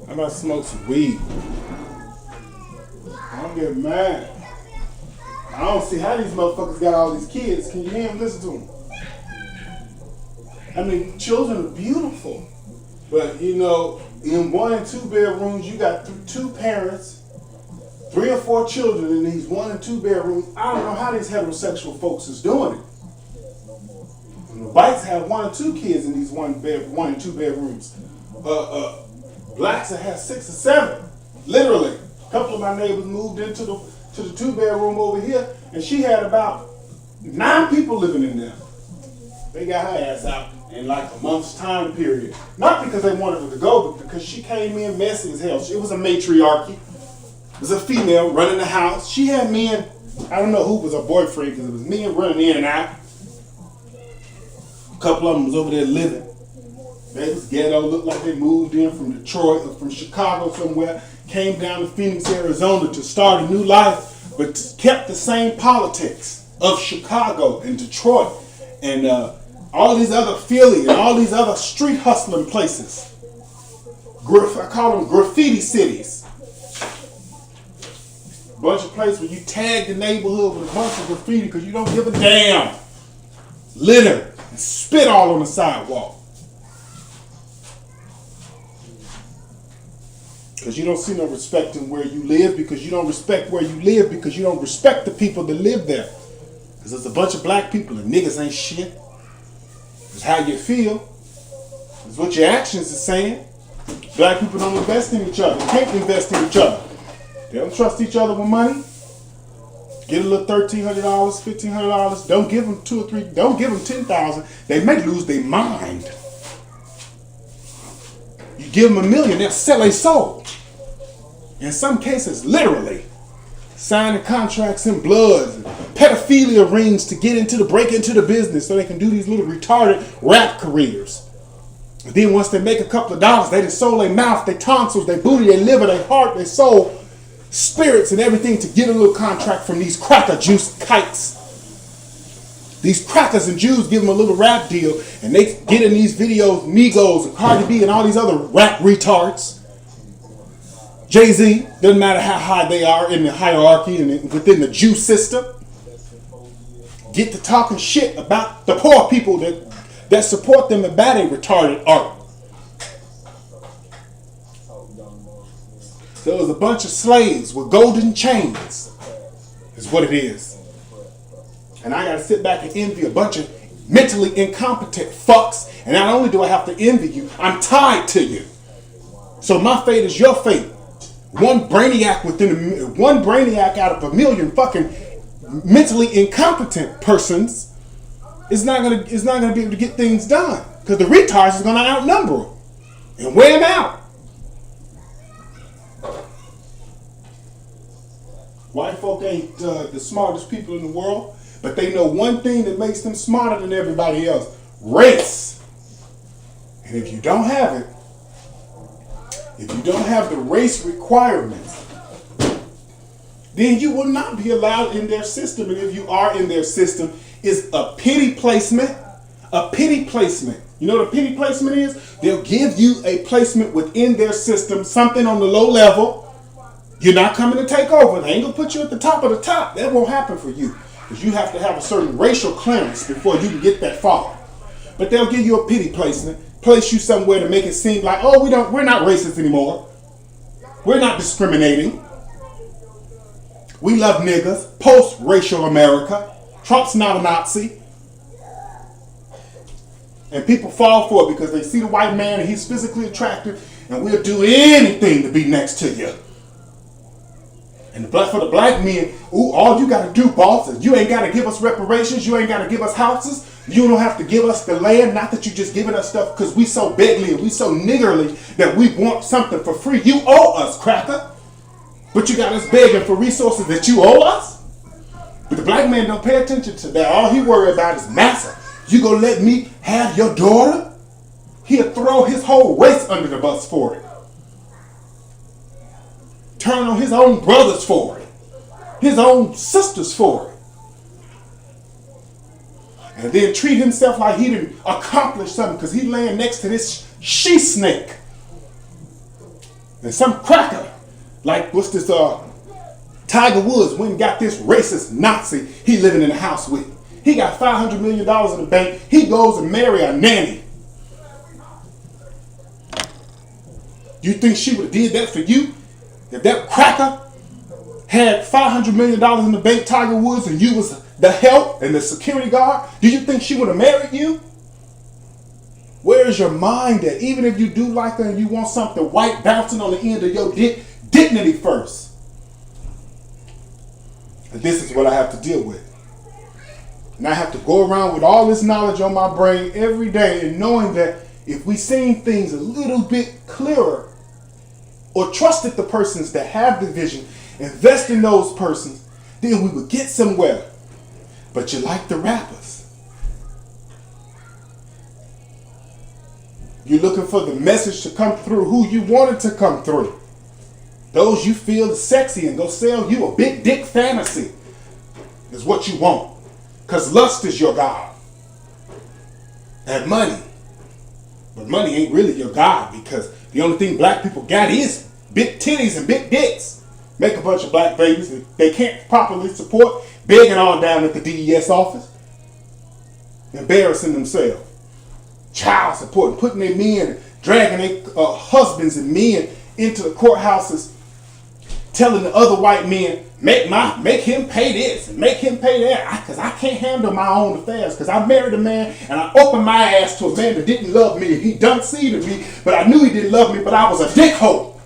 I'm about to smoke some weed. I don't get mad. I don't see how these motherfuckers got all these kids. Can you hear them? Listen to them. I mean, children are beautiful. But, you know, in 1 and 2 bedrooms, you got 2 parents, 3 or 4 children in these 1 and 2 bedrooms. I don't know how these heterosexual folks is doing it. And the whites have 1 or 2 kids in these 1 and 2 bedrooms. Blacks that have 6 or 7, literally. A couple of my neighbors moved into the 2 bedroom over here, and she had about 9 people living in there. They got her ass out in like a month's time period. Not because they wanted her to go, but because she came in messy as hell. It was a matriarchy. It was a female running the house. She had men, I don't know who was her boyfriend, because it was men running in and out. A couple of them was over there living. They was ghetto, looked like they moved in from Detroit or from Chicago somewhere, came down to Phoenix, Arizona to start a new life, but kept the same politics of Chicago and Detroit and all these other Philly and all these other street hustling places. I call them graffiti cities. A bunch of places where you tag the neighborhood with a bunch of graffiti because you don't give a damn. Litter and spit all on the sidewalk. Because you don't see no respect in where you live, because you don't respect where you live, because you don't respect the people that live there. Because there's a bunch of black people and niggas ain't shit. It's how you feel. It's what your actions are saying. Black people don't invest in each other. They can't invest in each other. They don't trust each other with money. Get a little $1,300, $1,500. Don't give them 2 or 3. Don't give them $10,000. They may lose their mind. You give them $1 million, they'll sell their soul. In some cases, literally, signing contracts in bloods, and pedophilia rings to break into the business so they can do these little retarded rap careers. And then once they make a couple of dollars, they just sold their mouth, their tonsils, their booty, their liver, their heart, their soul, spirits and everything to get a little contract from these cracker juice kites. These crackers and Jews give them a little rap deal, and they get in these videos, Migos and Cardi B and all these other rap retards. Jay-Z, doesn't matter how high they are in the hierarchy and within the Jew system. Get to talking shit about the poor people that support them and buy their retarded art. So there's a bunch of slaves with golden chains, is what it is. And I gotta sit back and envy a bunch of mentally incompetent fucks. And not only do I have to envy you, I'm tied to you. So my fate is your fate. One brainiac out of a million fucking mentally incompetent persons is not gonna be able to get things done, because the retards is gonna outnumber them and wear them out. White folk ain't the smartest people in the world, but they know one thing that makes them smarter than everybody else: race. And if you don't have it, if you don't have the race requirements, then you will not be allowed in their system. And if you are in their system, it's a pity placement. A pity placement. You know what a pity placement is? They'll give you a placement within their system, something on the low level. You're not coming to take over. They ain't gonna put you at the top of the top. That won't happen for you, because you have to have a certain racial clearance before you can get that far. But they'll give you a pity placement, place you somewhere to make it seem like, oh, we're not racist anymore. We're not discriminating. We love niggas. Post-racial America. Trump's not a Nazi. And people fall for it because they see the white man and he's physically attractive, and we'll do anything to be next to you. And for the black men, all you got to do, boss, is you ain't got to give us reparations. You ain't got to give us houses. You don't have to give us the land. Not that you just giving us stuff because we so beggarly and we so niggerly that we want something for free. You owe us, cracker. But you got us begging for resources that you owe us. But the black man don't pay attention to that. All he worry about is massa. You gonna let me have your daughter? He'll throw his whole race under the bus for it. Turn on his own brothers for it. His own sisters for it. And then treat himself like he didn't accomplish something because he laying next to this she snake. And some cracker, like what's this Tiger Woods went and got this racist Nazi he living in the house with. He got $500 million in the bank. He goes and marry a nanny. You think she would have did that for you? If that cracker had $500 million in the bank, Tiger Woods, and you was the help and the security guard, do you think she would have married you? Where is your mind at? Even if you do like her and you want something white bouncing on the end of your dick, dignity first. And this is what I have to deal with. And I have to go around with all this knowledge on my brain every day and knowing that if we seen things a little bit clearer or trusted the persons that have the vision, invest in those persons, then we would get somewhere. But you like the rappers. You're looking for the message to come through who you want it to come through. Those you feel is sexy and go sell you a big dick fantasy is what you want. Because lust is your God. And money. But money ain't really your God because the only thing black people got is big titties and big dicks. Make a bunch of black babies that they can't properly support, begging on down at the DES office. Embarrassing themselves. Child support, putting their men, dragging their husbands and men into the courthouses, telling the other white men, make him pay this and make him pay that, because I can't handle my own affairs, because I married a man and I opened my ass to a man that didn't love me. He done seeded me, but I knew he didn't love me, but I was a dickhole.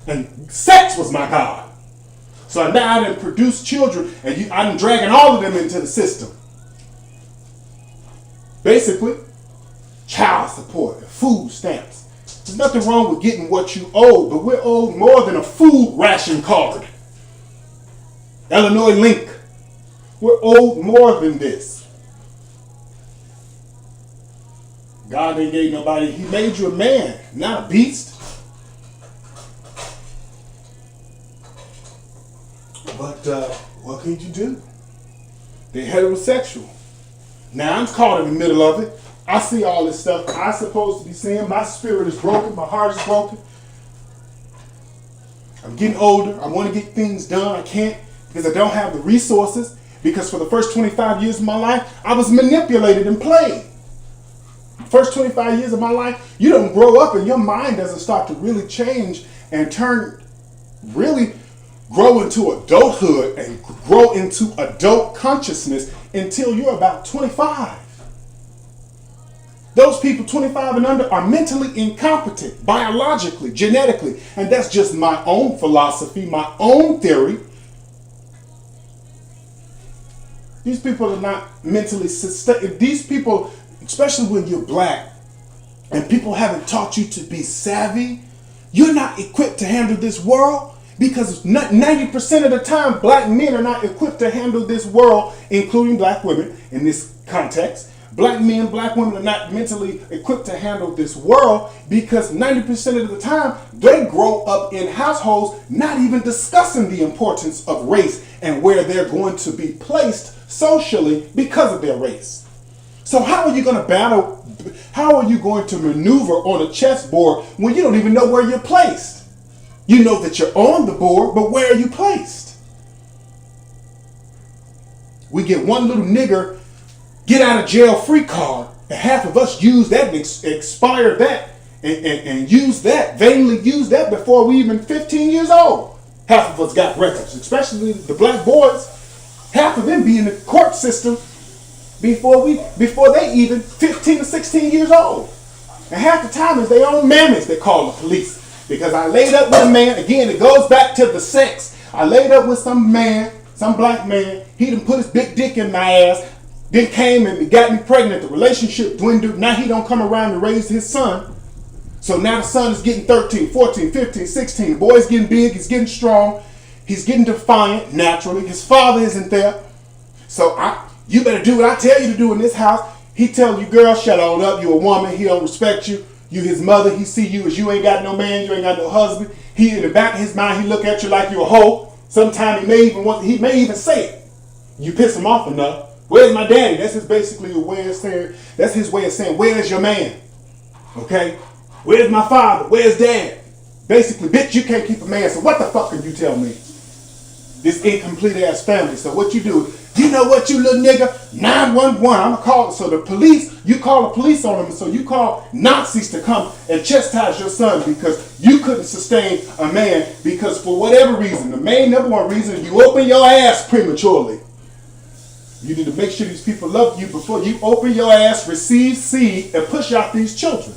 And sex was my God. So now I done produced children, and I'm dragging all of them into the system. Basically, child support and food stamps. There's nothing wrong with getting what you owe, but we're owed more than a food ration card. Illinois Link. We're owed more than this. God ain't gave nobody, he made you a man, not a beast. But what can you do? They're heterosexual. Now I'm caught in the middle of it. I see all this stuff I'm supposed to be seeing. My spirit is broken. My heart is broken. I'm getting older. I want to get things done. I can't because I don't have the resources. Because for the first 25 years of my life, I was manipulated and played. First 25 years of my life, you don't grow up and your mind doesn't start to really change and grow into adulthood and grow into adult consciousness until you're about 25. Those people 25 and under are mentally incompetent, biologically, genetically. And that's just my own philosophy, my own theory. These people are not mentally sustained. These people, especially when you're black and people haven't taught you to be savvy, you're not equipped to handle this world. Because 90% of the time, black men are not equipped to handle this world, including black women in this context. Black men, black women are not mentally equipped to handle this world because 90% of the time, they grow up in households not even discussing the importance of race and where they're going to be placed socially because of their race. So how are you going to battle? How are you going to maneuver on a chessboard when you don't even know where you're placed? You know that you're on the board, but where are you placed? We get one little nigger get out of jail free card, and half of us use that and expire that and use that, vainly use that before we even 15 years old. Half of us got records, especially the black boys. Half of them be in the court system before they even 15 or 16 years old. And half the time is their own mammies they call the police. Because I laid up with a man, again, it goes back to the sex. I laid up with some man, some black man. He done put his big dick in my ass, then came and got me pregnant. The relationship dwindled. Now he don't come around to raise his son. So now the son is getting 13, 14, 15, 16. The boy's getting big, he's getting strong. He's getting defiant, naturally. His father isn't there. So you better do what I tell you to do in this house. He tell you, girl, shut on up. You a woman. He don't respect you. You his mother, he see you as you ain't got no man, you ain't got no husband. He in the back of his mind, he look at you like you a hoe. Sometimes he may even say it. You piss him off enough. Where's my daddy? That's his basically a way of saying, that's his way of saying, where's your man? Okay? Where's my father? Where's dad? Basically, bitch, you can't keep a man, so what the fuck can you tell me? This incomplete ass family. So what you do, you know what, you little nigga? 911. I'm gonna call. So the police, you call the police on them. So you call Nazis to come and chastise your son because you couldn't sustain a man because for whatever reason, the main number one reason, you open your ass prematurely. You need to make sure these people love you before you open your ass, receive seed, and push out these children.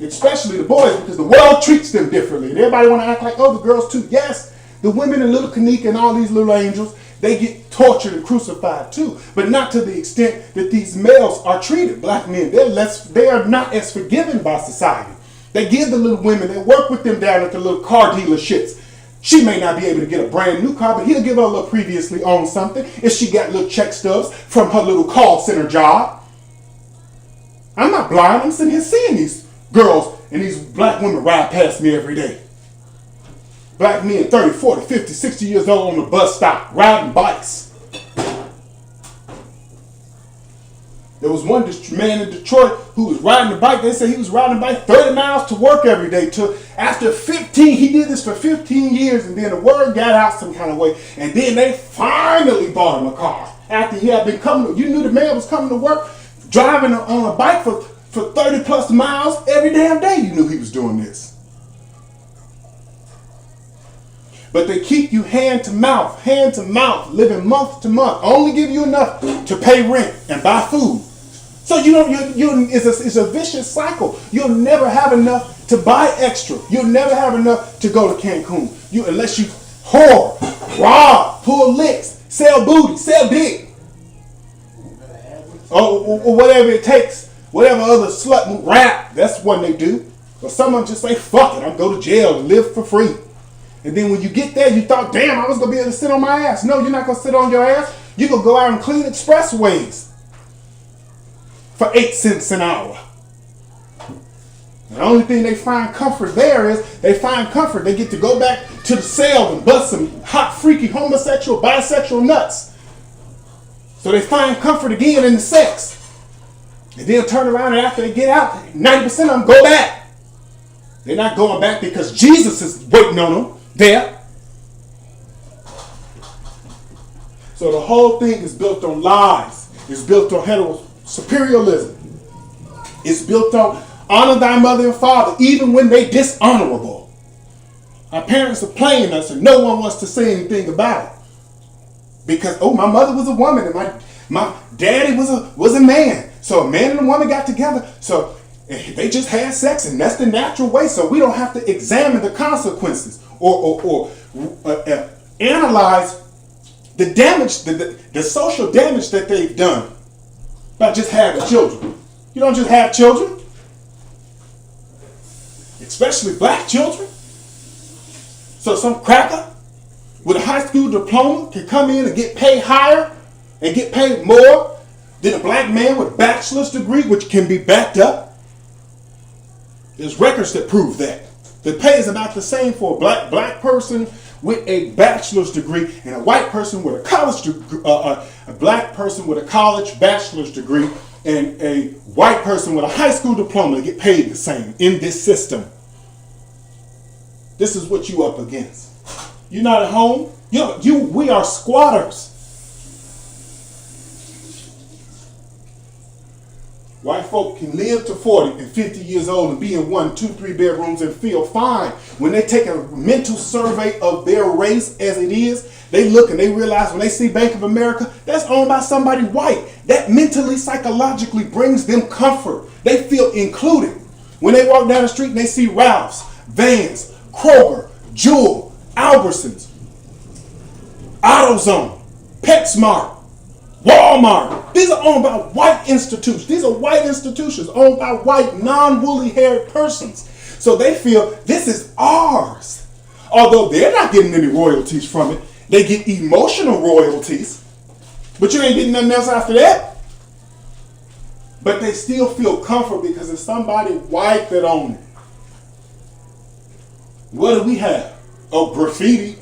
Especially the boys, because the world treats them differently. And everybody want to act like, oh, the girls too. Yes. The women in Little Kanika and all these little angels, they get tortured and crucified too. But not to the extent that these males are treated. Black men, they are not as forgiven by society. They give the little women, they work with them down at the little car dealerships. She may not be able to get a brand new car, but he'll give her a little previously owned something if she got little check stubs from her little call center job. I'm not blind, I'm sitting here seeing these girls and these black women ride past me every day. Black men 30, 40, 50, 60 years old on the bus stop, riding bikes. There was one man in Detroit who was riding a bike. They said he was riding a bike 30 miles to work every day. After 15, he did this for 15 years, and then the word got out some kind of way. And then they finally bought him a car. After he had been coming, you knew the man was coming to work, driving on a bike for 30 plus miles every damn day. You knew he was doing this. But they keep you hand to mouth, living month to month. Only give you enough to pay rent and buy food. So it's a vicious cycle. You'll never have enough to buy extra. You'll never have enough to go to Cancun. Unless you whore, rob, pull licks, sell booty, sell dick. Or whatever it takes. Whatever other slut rap, that's what they do. Or someone just say, fuck it, I'll go to jail and live for free. And then when you get there, you thought, damn, I was going to be able to sit on my ass. No, you're not going to sit on your ass. You're going to go out and clean expressways for 8 cents an hour. The only thing they find comfort there is they get to go back to the cell and bust some hot, freaky, homosexual, bisexual nuts. So they find comfort again in the sex. And then turn around and after they get out, 90% of them go back. They're not going back because Jesus is waiting on them there. So the whole thing is built on lies. It's built on superialism. It's built on honor thy mother and father, even when they dishonorable. Our parents are playing us and no one wants to say anything about it. Because, my mother was a woman and my daddy was a man. So a man and a woman got together. So they just had sex and that's the natural way. So we don't have to examine the consequences or analyze the damage, the social damage that they've done by just having children. You don't just have children, especially black children. So some cracker with a high school diploma can come in and get paid higher and get paid more than a black man with a bachelor's degree, which can be backed up. There's records that prove that. The pay is about the same for a black person with a bachelor's degree and a white person with a college degree, a black person with a college bachelor's degree and a white person with a high school diploma to get paid the same in this system. This is what you up against. You're not at home. We are squatters. White folk can live to 40 and 50 years old and be in 1, 2, 3 bedrooms and feel fine. When they take a mental survey of their race as it is, they look and they realize when they see Bank of America, that's owned by somebody white. That mentally, psychologically brings them comfort. They feel included. When they walk down the street and they see Ralph's, Vans, Kroger, Jewel, Albertsons, AutoZone, PetSmart, Walmart. These are owned by white institutions. These are white institutions owned by white, non-woolly haired persons. So they feel this is ours. Although they're not getting any royalties from it. They get emotional royalties. But you ain't getting nothing else after that. But they still feel comfort because it's somebody white that owns it. What do we have? Oh, graffiti,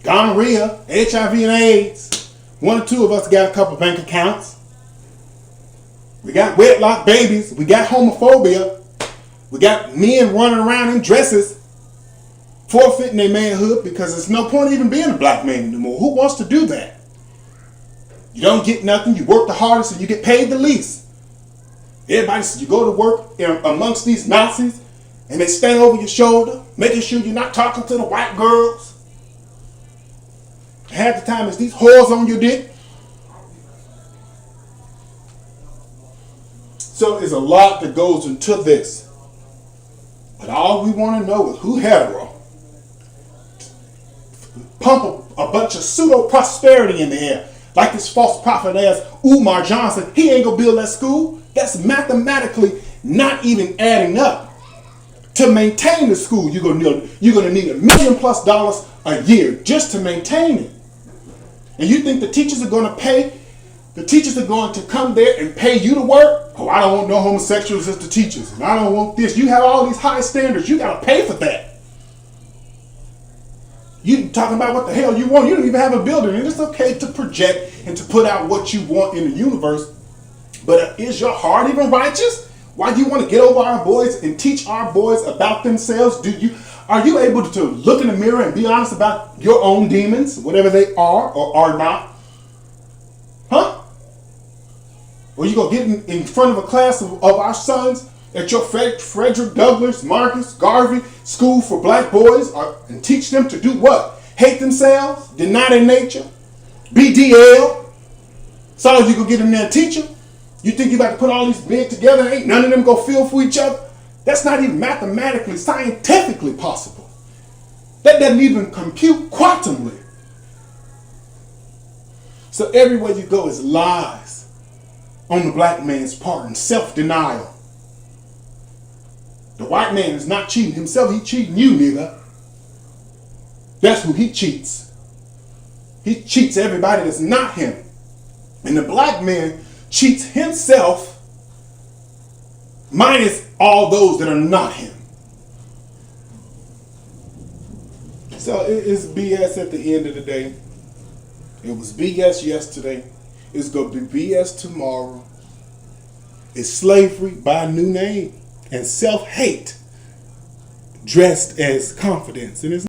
gonorrhea, HIV and AIDS. 1 or 2 of us got a couple bank accounts. We got wedlock babies. We got homophobia. We got men running around in dresses, forfeiting their manhood because there's no point even being a black man anymore. Who wants to do that? You don't get nothing. You work the hardest and you get paid the least. Everybody says you go to work amongst these Nazis and they stand over your shoulder, making sure you're not talking to the white girls. Half the time it's these whores on your dick. So there's a lot that goes into this. But all we want to know is who hetero. Pump a bunch of pseudo-prosperity in the air. Like this false prophet ass Umar Johnson. He ain't going to build that school. That's mathematically not even adding up. To maintain the school, you're going to need $1 million+ a year just to maintain it. And you think the teachers are going to pay? The teachers are going to come there and pay you to work? Oh, I don't want no homosexuals as the teachers. And I don't want this. You have all these high standards. You got to pay for that. You talking about what the hell you want. You don't even have a building. And it's okay to project and to put out what you want in the universe. But is your heart even righteous? Why do you want to get over our boys and teach our boys about themselves? Are you able to look in the mirror and be honest about your own demons, whatever they are or are not? Huh? Or you gonna get in front of a class of our sons at your Frederick Douglass, Marcus Garvey School for Black Boys and teach them to do what? Hate themselves, deny their nature, BDL. So you gonna get them there and teach them? You think you about to put all these men together and ain't none of them go feel for each other? That's not even mathematically, scientifically possible. That doesn't even compute quantumly. So everywhere you go is lies on the black man's part and self-denial. The white man is not cheating himself, he cheating you, nigga. That's who he cheats. He cheats everybody that's not him. And the black man cheats himself minus all those that are not him. So it's BS at the end of the day. It was BS yesterday. It's going to be BS tomorrow. It's slavery by a new name and self-hate dressed as confidence. And it's